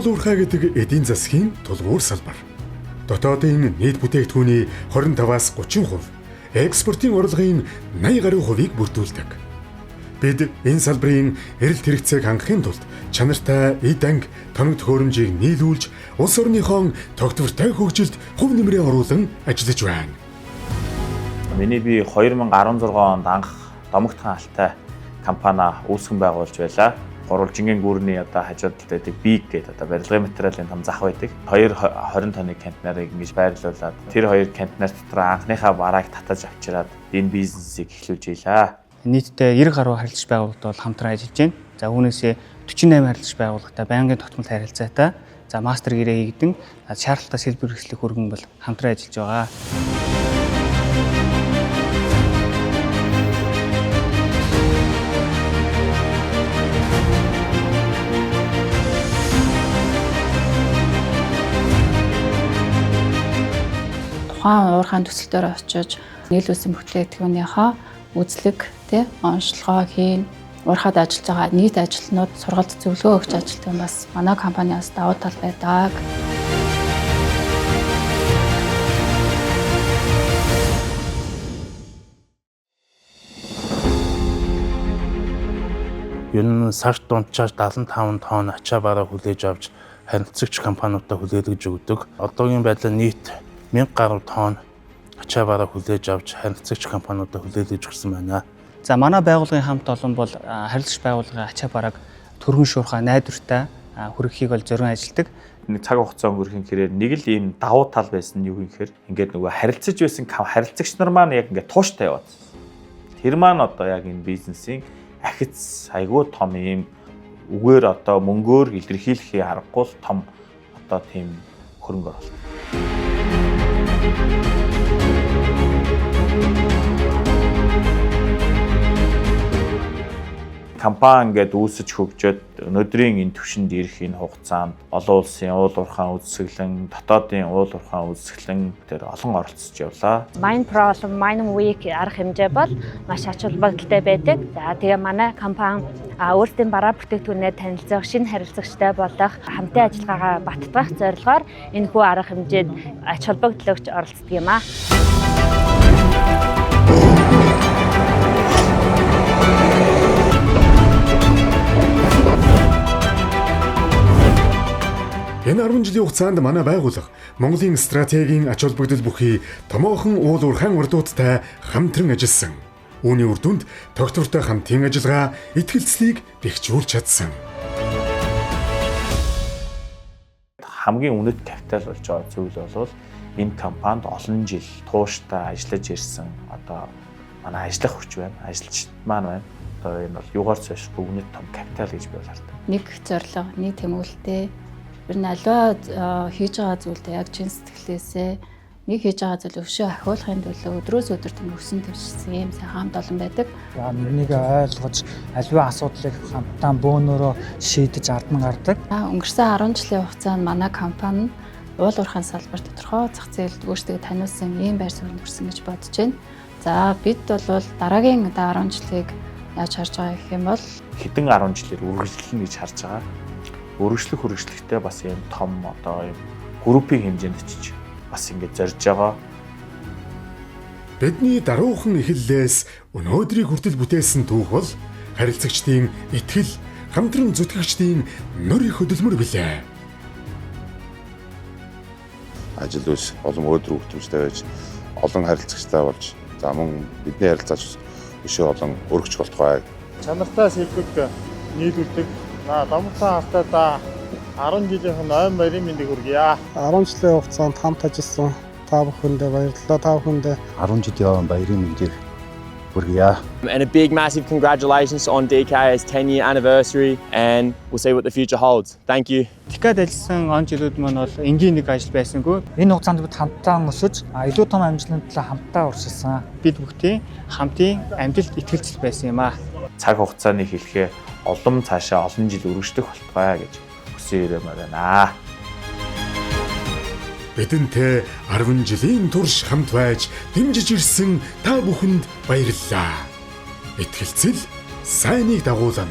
Уул уурхай гэдэг эдийн засгийн тулгуур салбар. Дотоодын нийт бүтээгдэхүүний 25-аас 30%, экспортын орлогын 80 гаруй хувийг бүрдүүлдэг. Бид энэ салбарын эрэлт хэрэгцээг хангахын тулд чанартай эд анги, тоног төхөөрөмжийг нийлүүлж, улс орныхон тогтвортой хөгжилд хөв нэмрээ оруулан ажиллаж байна. Миний би 2016 онд анх домогтхон алтай компани үүсгэн байгуулж байлаа. Гурвалжингийн гүүрний хажууд талд байдаг Big гэдэг барилгын материалын том зах байдаг. 20 тонны контейнерыг ингэж байрлуулад тэр 2 контейнер дотор анхныхаа барааг татаж авчираад энэ бизнесийг эхлүүлж ийлээ. Нийтдээ 90 гаруй харилцагч байгууллагад бол хамтран ажиллаж байна. За үүнээсээ 48 харилцагч байгууллагатай байнгын тогтмол харилцаатай. За мастер гэрээ хийгдэн шаардлагатай сэлбэр хэрэгслэх хөргөн бол хамтран ажиллаж байгаа. Тухайн уурхайн төсөл дээр очиж нийлүүлсэн бүтээгдэхүүнийхээ үзлэг, онцлогоо хийн, уурхайд ажиллаж байгаа нийт ажилтнууд сургалт зөвлөгөө өгч ажилтсан бас манай компаниас давуу тал байдаг. Ер нь сард дунджаар 75 тонн ачаа бараа хүлээж авч харилцагч компаниудаа хүлээлгэж өгдөг. Одоогийн байдлаар нийт 1000 гаруй тонн ачаа бараа хүлээж авч харилцагч компаниудаа хүлээлгэж өгсөн байна. За манай байгууллагын хамт олон бол харилцагч байгууллагын ачаа барааг түргэн шуурхай найдвартай хүргэхийг бол зориун ажилдаг. Нэг цаг хугацаа өнгөрөх хэрэг нэг л ийм давуу тал байсан нь юу гэхээр ингээд нөгөө харилцаж байсан харилцагч нар маань яг ингээд тууштай яваад. Тэр маань одоо яг энэ бизнесийн ахиц айгүй том ийм үгээр одоо мөнгөөр илэрхийлэхээ аргагүй том одоо тийм хөрөнгө оруулалт. Компани ингээд үүсэж хөгжөөд өнөөдрийн энэ түвшинд ирэх энэ хугацаанд олон улсын уул уурхайн үзэсгэлэн, дотоодын уул уурхайн үзэсгэлэн дээр олон оролцож явлаа. Mine Problem, Mine Week арга хэмжээ бол маш ач холбогдолтой байдаг. За тэгээ манай компани өөрсдийн бараа бүтээгдэхүүнээ танилцах, шинэ харилцагчтай болох, хамтын ажиллагаагаа баттгах зорилгоор энэ хүү арга хэмжээнд ач холбогдлогч оролцдог юм аа. Энэ 10 жилийн хугацаанд манай байгууллага Монголын стратегийн ач холбогдол бүхий томоохон уул уурхайн урдуудтай хамтран ажилласан. Үүний үр дүнд тогтвортой хамтын ажиллагаа итгэлцлийг бэхжүүлж чадсан. Хамгийн үнэт капитал болж байгаа зүйл бол энэ компанид олон жил тууштай ажиллаж ирсэн одоо манай ажиллах хүч байна, ажилч маань байна. Одоо энэ бол юугаар цааш бүгнэт том капитал гэж би хардаг. Нэг зорилго, нэг тэмүүлэлтэй ер нь аливаа хийж байгаа зүйлдээ яг чин сэтгэлээсээ нэг хийж байгаа зүйл өвшөө ахиулахын төлөө өдрөөс өдөрт өсөн төвшсөн юм сайн хамт олон байдаг. За нэгнийг ойлгож аливаа асуудлыг хамтдаа бөөнөрөө шийдэж ардан гардаг. Өнгөрсөн 10 жилийн хугацаанд манай компани уул уурхайн салбар тодорхой зах зээлд өөрсдөө таниулсан ийм байр суурь төрсөн гэж бодож байна. За бид бол дараагийн 10 жилийг яаж харж байгаа гэх юм бол хэдэн 10 жилээр үргэлжлэнэ гэж харж байгаа. Үргэлжлэхтэй бас юм том одоо юм группийн хэмжээнд очиж бас ингэж зорж байгаа. Бидний даруухан эхлэлээс өнөөдрийг хүртэл бүтээсэн түүх бол харилцагчдын итгэл, хамтран зүтгэгчдийн нөр их хөдөлмөр билээ. Ажил үс олон өөдрөг хөгжмөстэй байж олон харилцагчтай болж за мөн бидний харилцаач өшөө олон өргөж болтугай. Чанартай сэлбэг нийлүүлдэг домогтой халтайда 10 жилийн ноён баярын мэндийг хүргье. 10 жилийн хугацаанд хамт ажилласан та бүхэндээ баярлалаа. Та бүхэндээ 10 жилийн баярын мэндийг хүргье. And a big massive congratulations on DK's 10-year anniversary and we'll see what the future holds. Thank you. Декад ажилласан он жилүүд маань бол энгийн нэг ажил байсангүй. Энэ хугацаанд бид хамтдаа өсөж илүү том амжилтанд хамтдаа уршилсан. Бид бүгдийн хамтын амжилт итгэлцэл байсан юм аа. Цаг хугацааны хэлхээ олон цаашаа олон жил үргэлжлэх болтугай гэж хүсэн ирэмээр байна. Бидэнтэй 10 жилийн турш хамт байж дэмжиж ирсэн та бүхэнд баярлалаа. Итгэлцэл сайныг дагуулна.